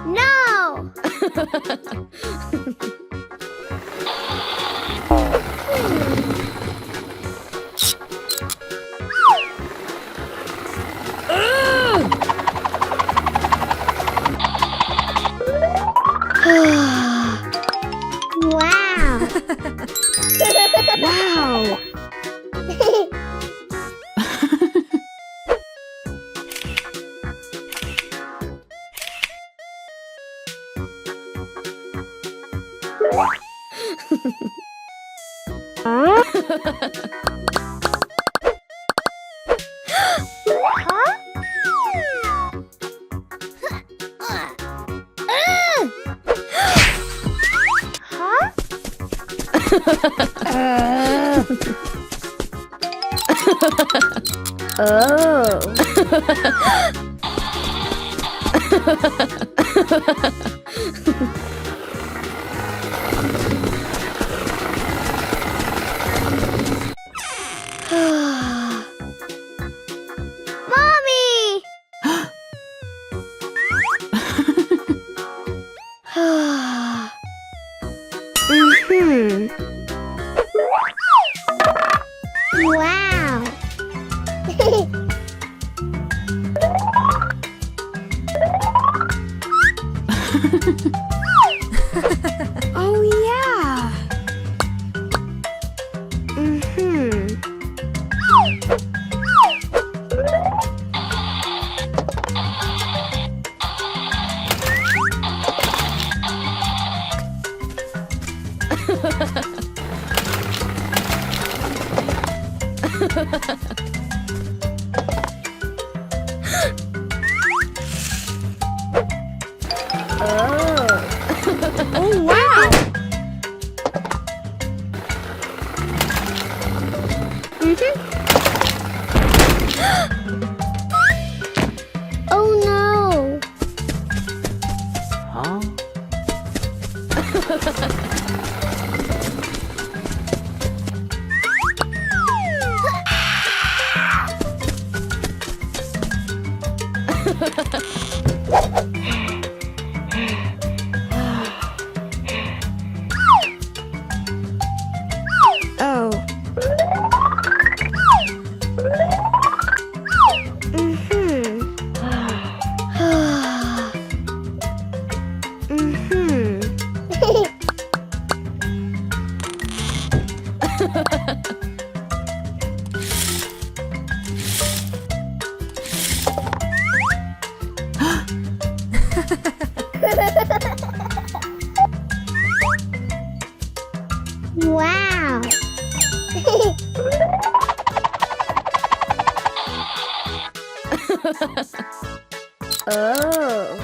No! Wow! Wow! Mommy! Wow! Oh yeah! Oh wow! Oh no! Huh? Oh. Wow! Oh!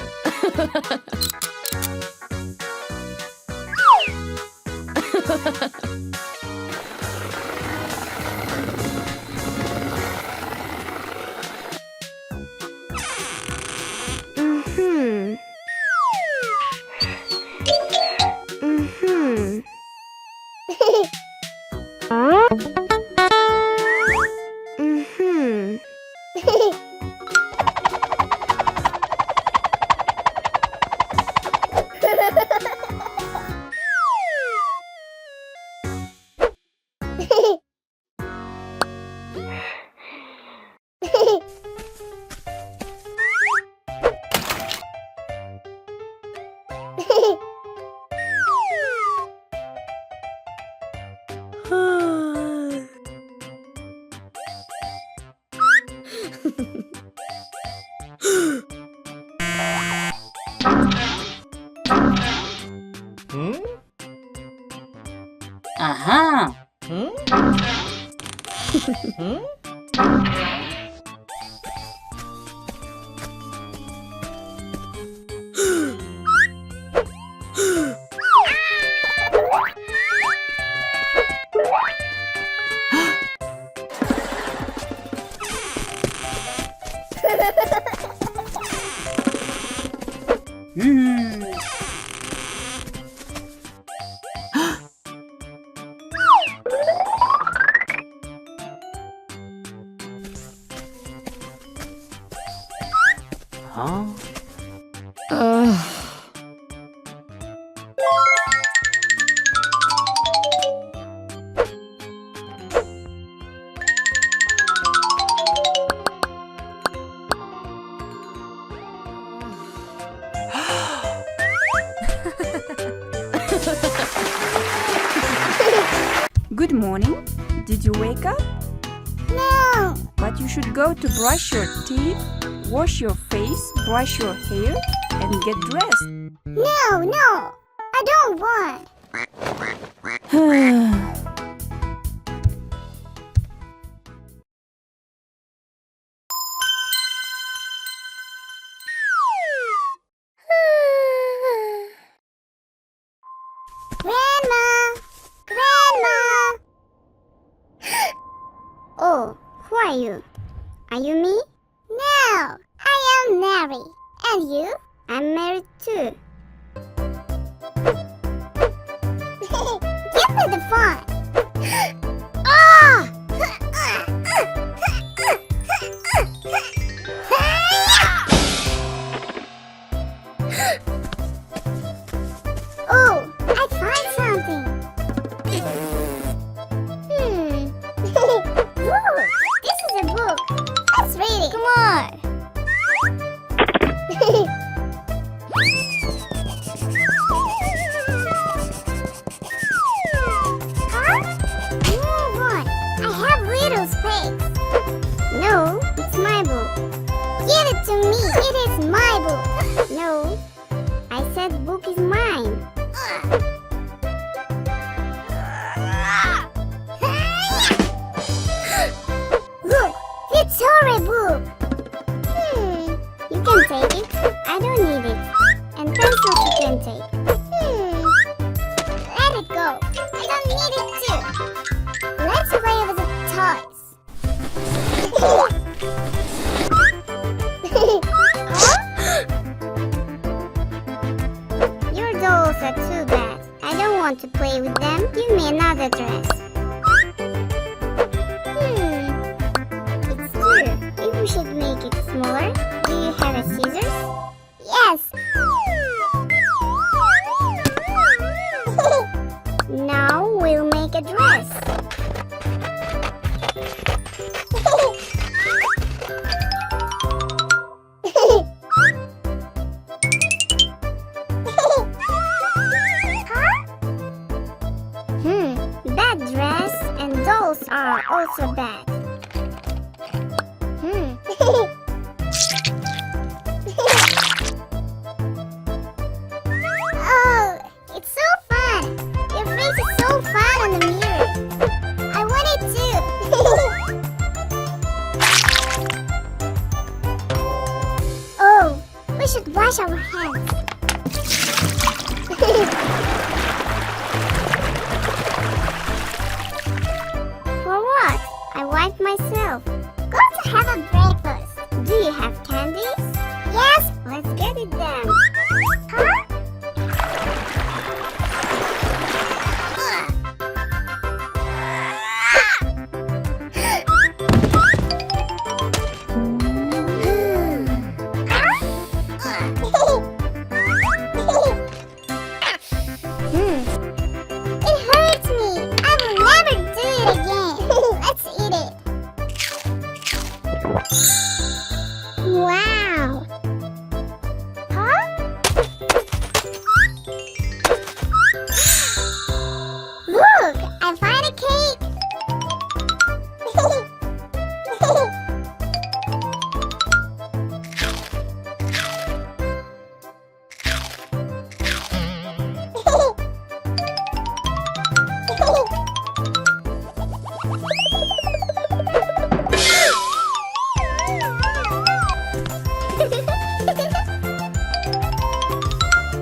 Aha! Huh? Good morning. Did you wake up? No. But you should go to brush your teeth, wash your face, brush your hair, and get dressed. No. I don't want. Grandma! Oh, who are you? Are you me? No, I am Mary. And you? I'm married too. Give me the phone. Ah! Oh, I found something. Ooh, this is a book. Let's read it. Come on. Huh? No, what? I have little space. No, it's my book. Give it to me. It is my book. No, I said book is mine. Look, it's our book. You can take it. I don't need it. And pencils you can take. Let it go. I don't need it too. Let's play with the toys. Your dolls are too bad. I don't want to play with them. Give me another dress. It's true. Maybe we should make it smaller. Do you have a scissors? Yes. Now we'll make a dress. That dress and dolls are also bad. Oh, it's so fun. Your face is so fun on the mirror. I want it too. Oh, we should wash our hands. For what? I wipe myself. Go to have a breakfast. Do you have candies? Yes, let's get it done. Huh? It hurts me. I will never do it again. Let's eat it. Wow. Huh? Look, I found a cake.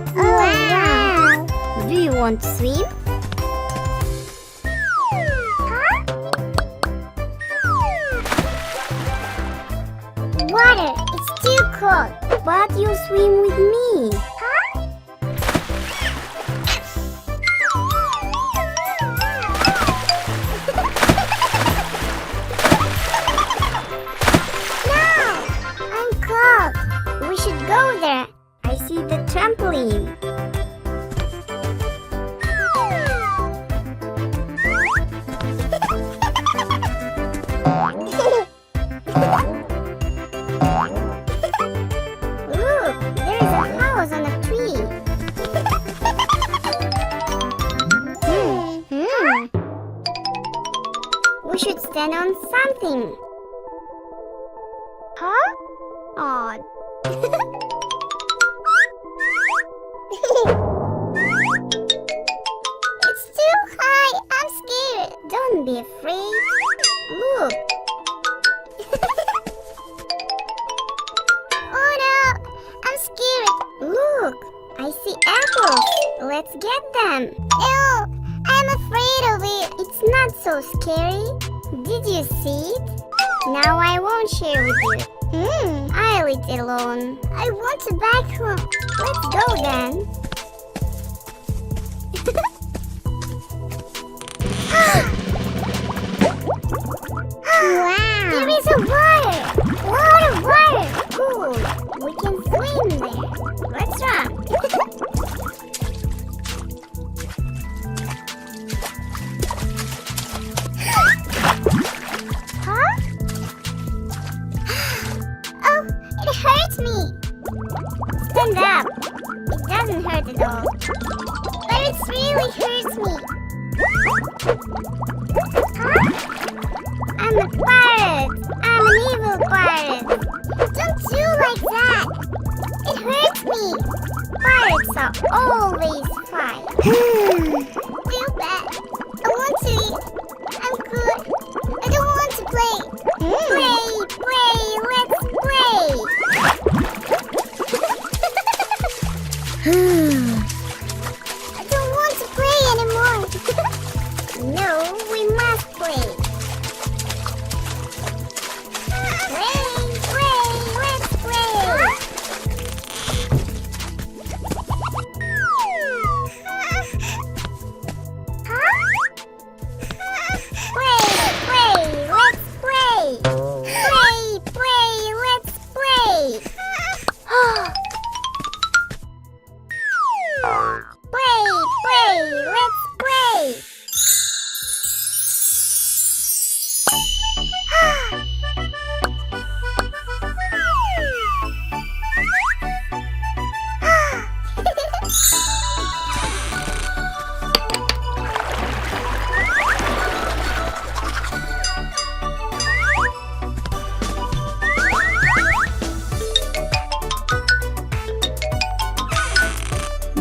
Wow. Do you want to swim? Huh? Water, it's too cold. But you swim with me. Huh? No, I'm cold. We should go there. I see the trampoline. Look, there is a house on a tree. stand on something. Huh? Odd. It's too high. I'm scared. Don't be afraid. Look. Oh no, I'm scared. Look, I see apples. Let's get them. Ew, I'm afraid of it. It's not so scary. Did you see it? Now I won't share with you. I'll eat alone. I want to back home. Let's go then. Wow! There is a water! Lot of water! Cool! We can swim there. Let's run! Huh? Oh, it hurts me! Stand up! It doesn't hurt at all. But it really hurts me! Huh? I'm a pirate! I'm an evil pirate! Don't do like that! It hurts me! Pirates are always fight! Feel bad! I want to eat! I'm good! I don't want to play! Play! Play! Let's play! I don't want to play anymore! No, we must play! Play, play, let's play! Huh? Play, play, let's play! Play, play, let's play! Play, play, let's play!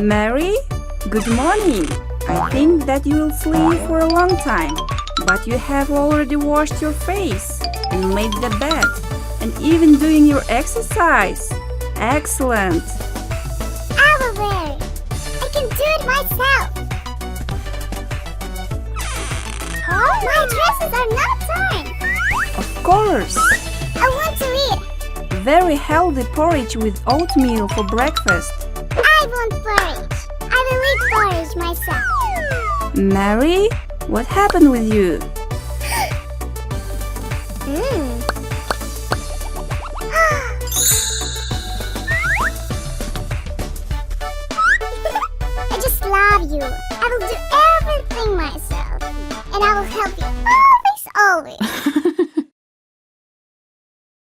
Mary, good morning. I think that you will sleep for a long time, but you have already washed your face and made the bed and even doing your exercise. Excellent. Aloe, I can do it myself. Huh? My dresses are not torn. Of course. I want to eat. Very healthy porridge with oatmeal for breakfast. I want porridge. I will eat porridge myself. Mary, what happened with you?